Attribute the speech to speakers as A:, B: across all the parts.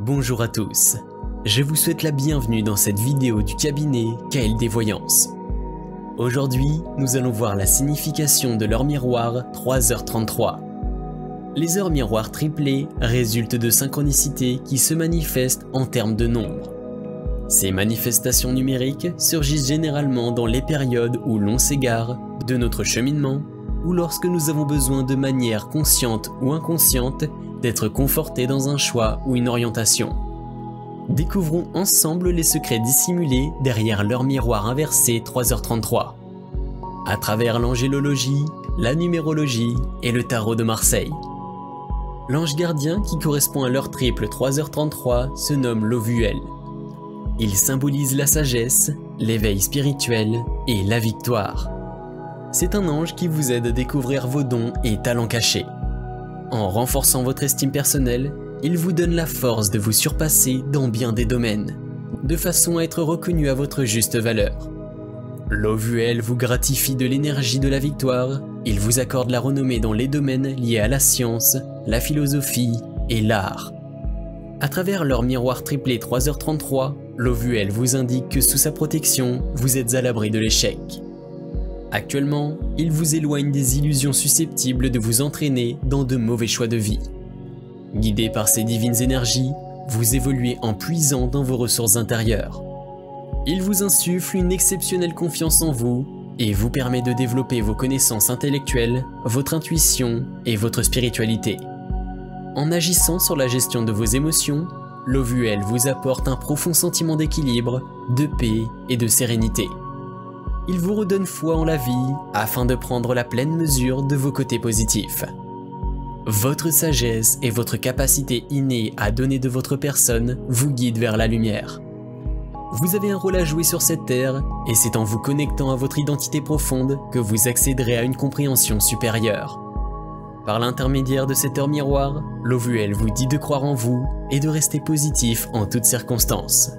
A: Bonjour à tous, je vous souhaite la bienvenue dans cette vidéo du cabinet KLD Voyance. Aujourd'hui, nous allons voir la signification de l'heure miroir 3h33. Les heures miroirs triplées résultent de synchronicités qui se manifestent en termes de nombre. Ces manifestations numériques surgissent généralement dans les périodes où l'on s'égare de notre cheminement ou lorsque nous avons besoin de manière consciente ou inconsciente d'être confortés dans un choix ou une orientation. Découvrons ensemble les secrets dissimulés derrière l'heure miroir inversée 3h33, à travers l'angélologie, la numérologie et le tarot de Marseille. L'ange gardien qui correspond à l'heure triple 3h33 se nomme l'Ovuel. Il symbolise la sagesse, l'éveil spirituel et la victoire. C'est un ange qui vous aide à découvrir vos dons et talents cachés. En renforçant votre estime personnelle, il vous donne la force de vous surpasser dans bien des domaines, de façon à être reconnu à votre juste valeur. L'Ovuel vous gratifie de l'énergie de la victoire, il vous accorde la renommée dans les domaines liés à la science, la philosophie et l'art. À travers l'heure miroir triplée 3h33, l'Ovuel vous indique que sous sa protection, vous êtes à l'abri de l'échec. Actuellement, il vous éloigne des illusions susceptibles de vous entraîner dans de mauvais choix de vie. Guidé par ces divines énergies, vous évoluez en puisant dans vos ressources intérieures. Il vous insuffle une exceptionnelle confiance en vous et vous permet de développer vos connaissances intellectuelles, votre intuition et votre spiritualité. En agissant sur la gestion de vos émotions, l'Ovuel vous apporte un profond sentiment d'équilibre, de paix et de sérénité. Il vous redonne foi en la vie afin de prendre la pleine mesure de vos côtés positifs. Votre sagesse et votre capacité innée à donner de votre personne vous guident vers la lumière. Vous avez un rôle à jouer sur cette terre et c'est en vous connectant à votre identité profonde que vous accéderez à une compréhension supérieure. Par l'intermédiaire de cette heure miroir, l'Ovuel vous dit de croire en vous et de rester positif en toutes circonstances.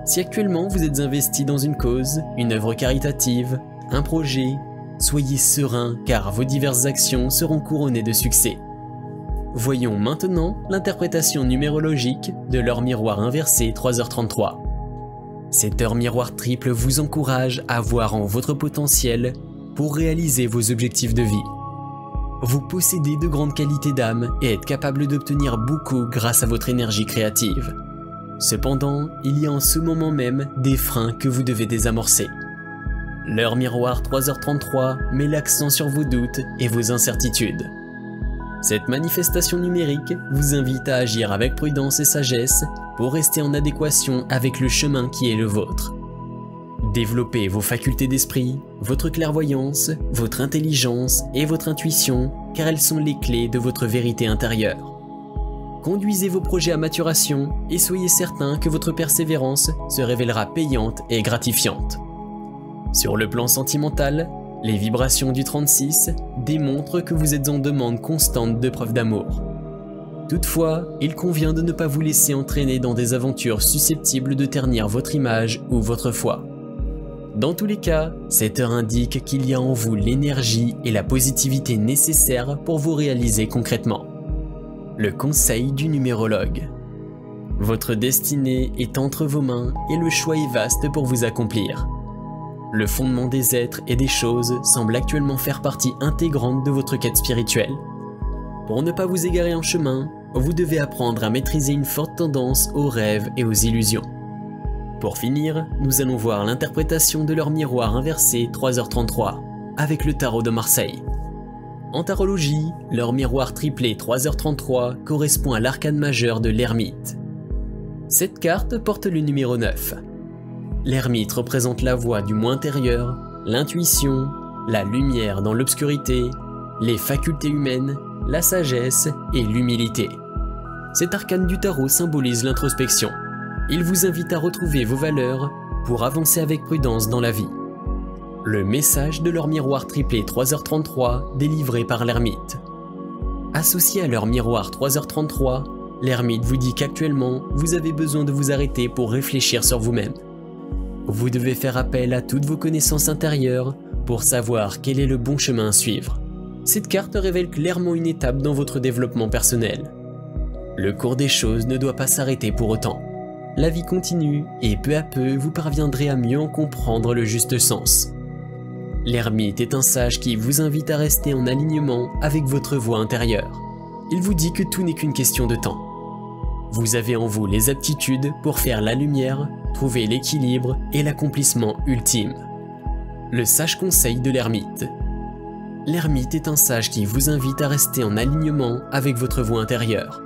A: Si actuellement vous êtes investi dans une cause, une œuvre caritative, un projet, soyez serein car vos diverses actions seront couronnées de succès. Voyons maintenant l'interprétation numérologique de l'heure miroir inversée 3h33. Cette heure miroir triple vous encourage à voir en votre potentiel pour réaliser vos objectifs de vie. Vous possédez de grandes qualités d'âme et êtes capable d'obtenir beaucoup grâce à votre énergie créative. Cependant, il y a en ce moment même des freins que vous devez désamorcer. L'heure miroir 3h33 met l'accent sur vos doutes et vos incertitudes. Cette manifestation numérique vous invite à agir avec prudence et sagesse pour rester en adéquation avec le chemin qui est le vôtre. Développez vos facultés d'esprit, votre clairvoyance, votre intelligence et votre intuition car elles sont les clés de votre vérité intérieure. Conduisez vos projets à maturation et soyez certain que votre persévérance se révélera payante et gratifiante. Sur le plan sentimental, les vibrations du 36 démontrent que vous êtes en demande constante de preuves d'amour. Toutefois, il convient de ne pas vous laisser entraîner dans des aventures susceptibles de ternir votre image ou votre foi. Dans tous les cas, cette heure indique qu'il y a en vous l'énergie et la positivité nécessaires pour vous réaliser concrètement. Le conseil du numérologue. Votre destinée est entre vos mains et le choix est vaste pour vous accomplir. Le fondement des êtres et des choses semble actuellement faire partie intégrante de votre quête spirituelle. Pour ne pas vous égarer en chemin, vous devez apprendre à maîtriser une forte tendance aux rêves et aux illusions. Pour finir, nous allons voir l'interprétation de l'heure miroir inversée 3h33 avec le tarot de Marseille. En tarologie, l'heure miroir triplée 3h33 correspond à l'arcane majeur de l'ermite. Cette carte porte le numéro 9. L'ermite représente la voie du moi intérieur, l'intuition, la lumière dans l'obscurité, les facultés humaines, la sagesse et l'humilité. Cet arcane du tarot symbolise l'introspection. Il vous invite à retrouver vos valeurs pour avancer avec prudence dans la vie. Le message de l'heure miroir triplée 3h33 délivré par l'ermite. Associé à l'heure miroir 3h33, l'ermite vous dit qu'actuellement, vous avez besoin de vous arrêter pour réfléchir sur vous-même. Vous devez faire appel à toutes vos connaissances intérieures pour savoir quel est le bon chemin à suivre. Cette carte révèle clairement une étape dans votre développement personnel. Le cours des choses ne doit pas s'arrêter pour autant. La vie continue et peu à peu vous parviendrez à mieux en comprendre le juste sens. L'ermite est un sage qui vous invite à rester en alignement avec votre voix intérieure. Il vous dit que tout n'est qu'une question de temps. Vous avez en vous les aptitudes pour faire la lumière, trouver l'équilibre et l'accomplissement ultime. Le sage conseil de l'ermite. L'ermite est un sage qui vous invite à rester en alignement avec votre voix intérieure.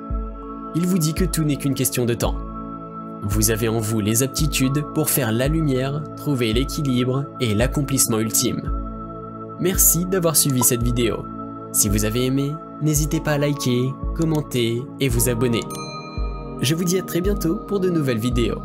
A: Il vous dit que tout n'est qu'une question de temps. Vous avez en vous les aptitudes pour faire la lumière, trouver l'équilibre et l'accomplissement ultime. Merci d'avoir suivi cette vidéo. Si vous avez aimé, n'hésitez pas à liker, commenter et vous abonner. Je vous dis à très bientôt pour de nouvelles vidéos.